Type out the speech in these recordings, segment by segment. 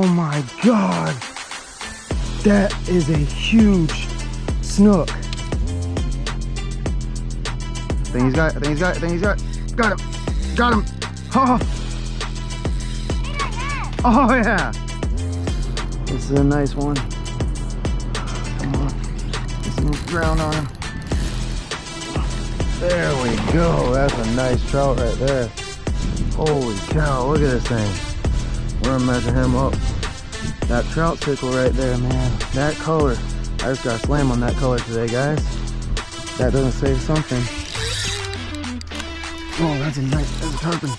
Oh my God. That is a huge snook. I think he's got it. I think he's got it. I think he's got it. Got him. Got him. Oh. Oh yeah. This is a nice one. Come on. Get some ground on him. There we go. That's a nice trout right there. Holy cow, look at this thing. We're gonna measure him up. That trout tickle right there, man. That color. I just got slammed on that color today, guys. That doesn't say something. Oh, that's a tarpon.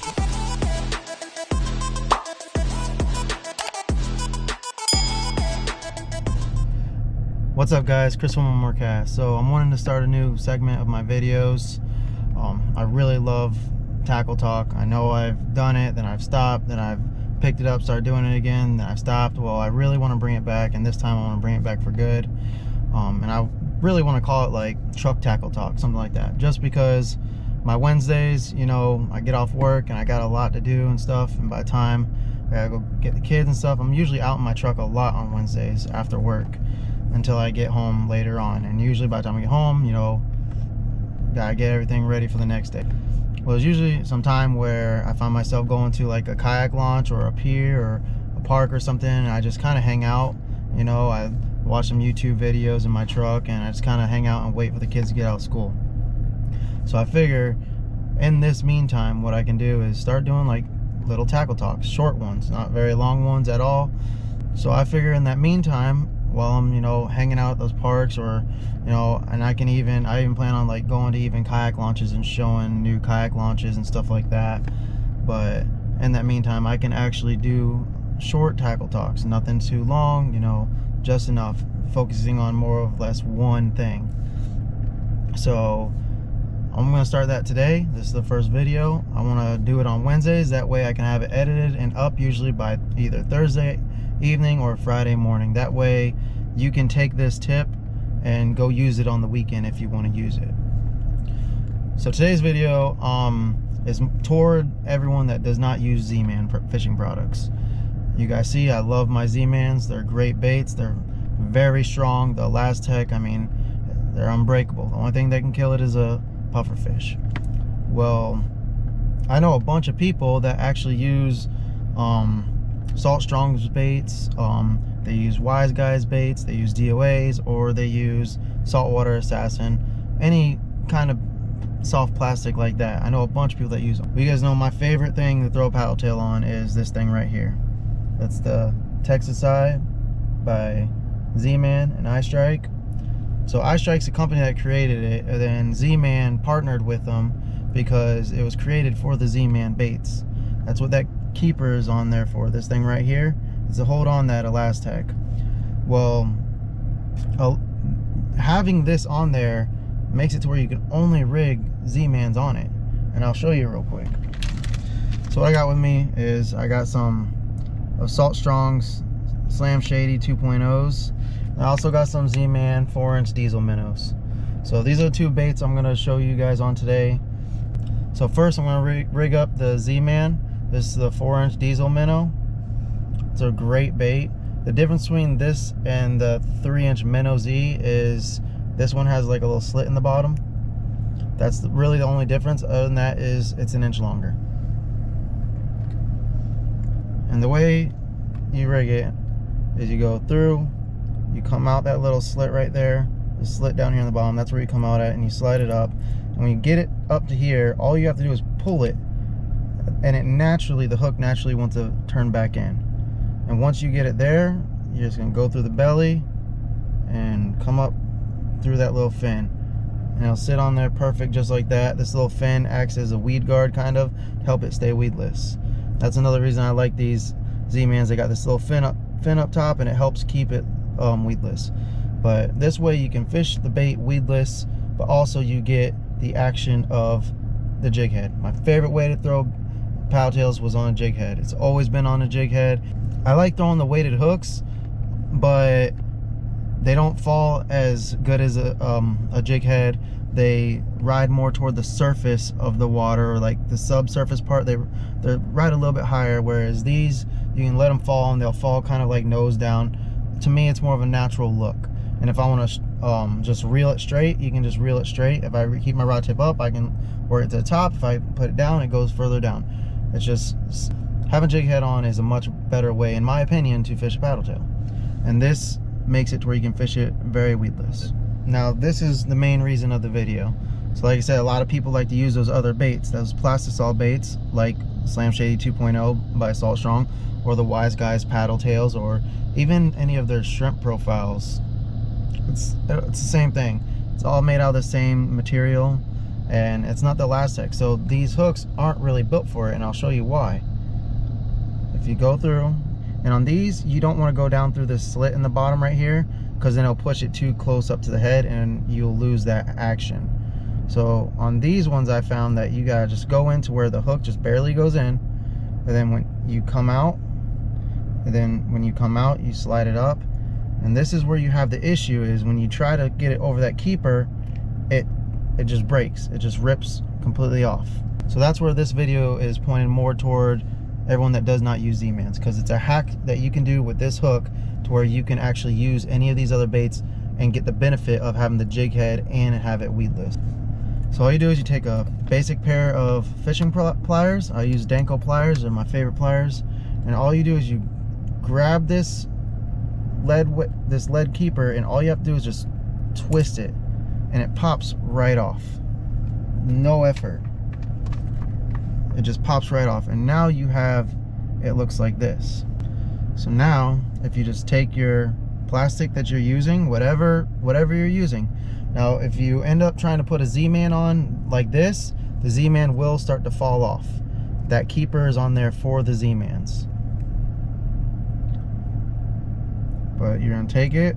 What's up, guys? Chris from One More Cast. So I'm wanting to start a new segment of my videos. I really love tackle talk. I know I've done it, then I've stopped, then I've picked it up, started doing it again, then I've stopped. Well, I really want to bring it back, and this time I want to bring it back for good. And I really want to call it like truck tackle talk, something like that, just because my Wednesdays, you know, I get off work and I got a lot to do and stuff, and by the time I gotta go get the kids and stuff, I'm usually out in my truck a lot on Wednesdays after work until I get home later on. And usually by the time I get home, you know, gotta get everything ready for the next day. Well, there's usually some time where I find myself going to like a kayak launch or a pier or a park or something, and I just kind of hang out. You know, I watch some YouTube videos in my truck, and I just kind of hang out and wait for the kids to get out of school. So I figure in this meantime, what I can do is start doing like little tackle talks, short ones, not very long ones at all. So I figure in that meantime, while I'm, you know, hanging out at those parks, or, you know, and I even plan on like going to even kayak launches and showing new kayak launches and stuff like that. But in that meantime, I can actually do short tackle talks, nothing too long, you know, just enough, focusing on more or less one thing. So I'm gonna start that today. This is the first video. I want to do it on Wednesdays, that way I can have it edited and up usually by either Thursday evening or Friday morning. That way you can take this tip and go use it on the weekend if you want to use it. So today's video is toward everyone that does not use Z-Man fishing products. You guys see, I love my Z-Mans. They're great baits. They're very strong. The ElaZtech, I mean, they're unbreakable. The only thing that can kill it is a puffer fish. Well, I know a bunch of people that actually use Salt Strong's baits. They use Wise Guys baits, they use DOAs, or they use Saltwater Assassin, any kind of soft plastic like that. I know a bunch of people that use them. But you guys know my favorite thing to throw a paddle tail on is this thing right here. That's the Texas Eye by Z-Man and ElaZtech. So ElaZtech's the company that created it, and then Z-Man partnered with them because it was created for the Z-Man baits. That's what that keeper is on there for. This thing right here is to hold on that ElaZtech. Well, having this on there makes it to where you can only rig Z-Mans on it, and I'll show you real quick. So what I got with me is I got some of Salt Strong's Slam Shady 2.0s. I also got some Z-Man 4-inch diesel minnows. So these are the two baits I'm going to show you guys on today. So first I'm going to rig up the Z-Man. This is the 4-inch diesel minnow. It's a great bait. The difference between this and the 3-inch minnow Z is this one has like a little slit in the bottom. That's really the only difference. Other than that is it's an inch longer. And the way you rig it is you go through, you come out that little slit right there, the slit down here on the bottom, that's where you come out at, and you slide it up. And when you get it up to here, all you have to do is pull it, and it naturally, the hook naturally wants to turn back in. And once you get it there, you're just gonna go through the belly and come up through that little fin, and it'll sit on there perfect just like that. This little fin acts as a weed guard kind of to help it stay weedless. That's another reason I like these Z-Mans. They got this little fin up top, and it helps keep it weedless. But this way you can fish the bait weedless, but also you get the action of the jig head. My favorite way to throw paddle tails was on a jig head. It's always been on a jig head. I like throwing the weighted hooks, but they don't fall as good as a jig head. They ride more toward the surface of the water, or like the subsurface part. They ride a little bit higher, whereas these You can let them fall and they'll fall kind of like nose down. To me, it's more of a natural look. And if I want to just reel it straight, you can just reel it straight. If I keep my rod tip up, I can work it to the top. If I put it down, it goes further down. It's just, having jig head on is a much better way, in my opinion, to fish a paddle tail. And this makes it to where you can fish it very weedless. Now, this is the main reason of the video. So like I said, a lot of people like to use those other baits, those plastisol baits, like Slam Shady 2.0 by Salt Strong, or the Wise Guys paddle tails, or even any of their shrimp profiles. It's the same thing. It's all made out of the same material, and it's not the ElaZtech. So these hooks aren't really built for it, and I'll show you why. If you go through, and on these, you don't want to go down through this slit in the bottom right here, because then it'll push it too close up to the head and you'll lose that action. So on these ones, I found that you gotta just go into where the hook just barely goes in, and then when you come out, you slide it up. And this is where you have the issue, is when you try to get it over that keeper, it just breaks. It just rips completely off. So that's where this video is pointing more toward everyone that does not use Z-Mans, because it's a hack that you can do with this hook to where you can actually use any of these other baits and get the benefit of having the jig head and have it weedless. So all you do is you take a basic pair of fishing pliers. I use Danko pliers, they're my favorite pliers. And all you do is you grab this lead keeper, and all you have to do is just twist it, and it pops right off. No effort. It just pops right off, and now you have, it looks like this. So now, if you just take your plastic that you're using, whatever you're using. Now, if you end up trying to put a Z-Man on like this, the Z-Man will start to fall off. That keeper is on there for the Z-Mans. But you're gonna take it,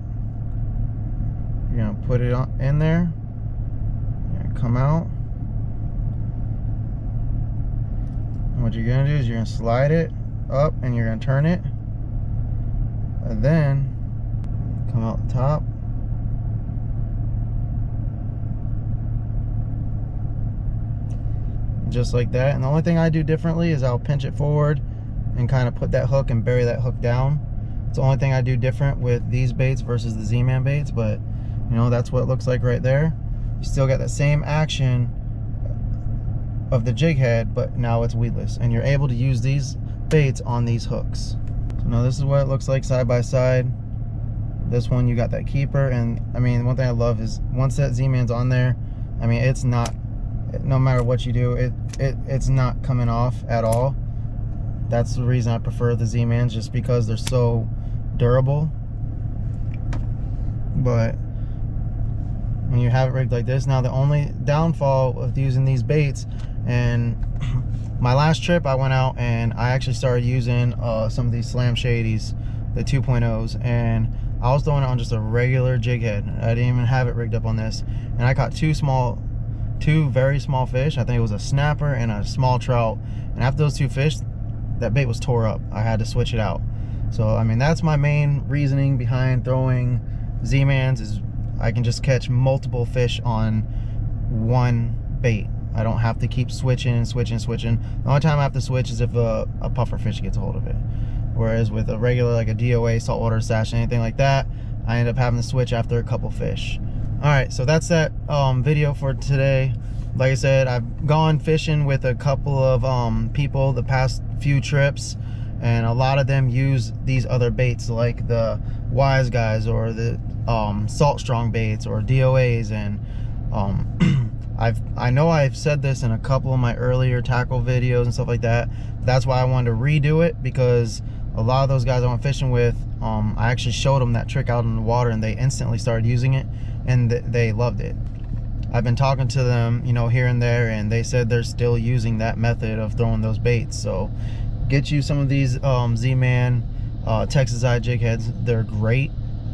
you're gonna put it in there, you're gonna come out. And what you're gonna do is you're gonna slide it up and you're gonna turn it, and then come out the top. Just like that. And the only thing I do differently is I'll pinch it forward and kind of put that hook and bury that hook down. It's the only thing I do different with these baits versus the Z-Man baits, but you know, that's what it looks like right there. You still got that same action of the jig head, but now it's weedless, and you're able to use these baits on these hooks. So now this is what it looks like side by side. This one, you got that keeper, and I mean, one thing I love is once that Z-Man's on there, I mean, it's not, no matter what you do, it's not coming off at all. That's the reason I prefer the Z-Mans, just because they're so durable. But when you have it rigged like this, now the only downfall of using these baits, and my last trip I went out and I actually started using some of these Slam Shadies, the 2.0s, and I was throwing it on just a regular jig head. I didn't even have it rigged up on this, and I caught two very small fish. I think it was a snapper and a small trout, and after those two fish, that bait was tore up. I had to switch it out. So I mean, that's my main reasoning behind throwing Z-Mans, is I can just catch multiple fish on one bait. I don't have to keep switching and switching. The only time I have to switch is if a puffer fish gets a hold of it. Whereas with a regular, like a DOA, saltwater sash, anything like that, I end up having to switch after a couple fish. Alright, so that's that video for today. Like I said, I've gone fishing with a couple of people the past few trips, and a lot of them use these other baits like the Wise Guys or the Salt Strong baits or DOAs, and I know I've said this in a couple of my earlier tackle videos and stuff like that. That's why I wanted to redo it, because a lot of those guys I went fishing with, I actually showed them that trick out in the water, and they instantly started using it, and they loved it. I've been talking to them, you know, here and there, and they said they're still using that method of throwing those baits. So get you some of these Z-Man Texas eye jig heads. They're great.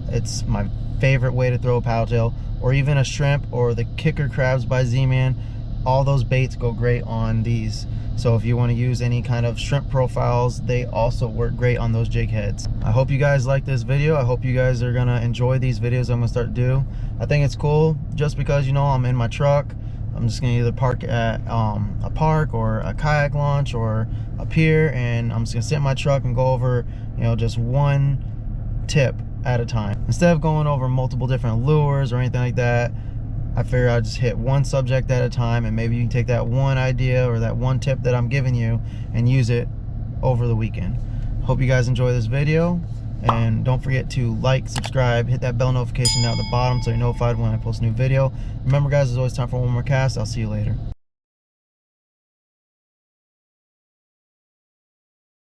It's my favorite way to throw a paddle tail, or even a shrimp, or the kicker crabs by Z-Man. All those baits go great on these. So if you want to use any kind of shrimp profiles, they also work great on those jig heads. I hope you guys like this video. I hope you guys are gonna enjoy these videos I'm gonna start to do. I think it's cool just because, you know, I'm in my truck. I'm just gonna either park at a park or a kayak launch or a pier, and I'm just gonna sit in my truck and go over, you know, just one tip at a time. Instead of going over multiple different lures or anything like that, I figure I'll just hit one subject at a time, and maybe you can take that one idea or that one tip that I'm giving you and use it over the weekend. Hope you guys enjoy this video, and don't forget to like, subscribe, hit that bell notification down at the bottom so you're notified when I post a new video. Remember guys, there's always time for one more cast. I'll see you later.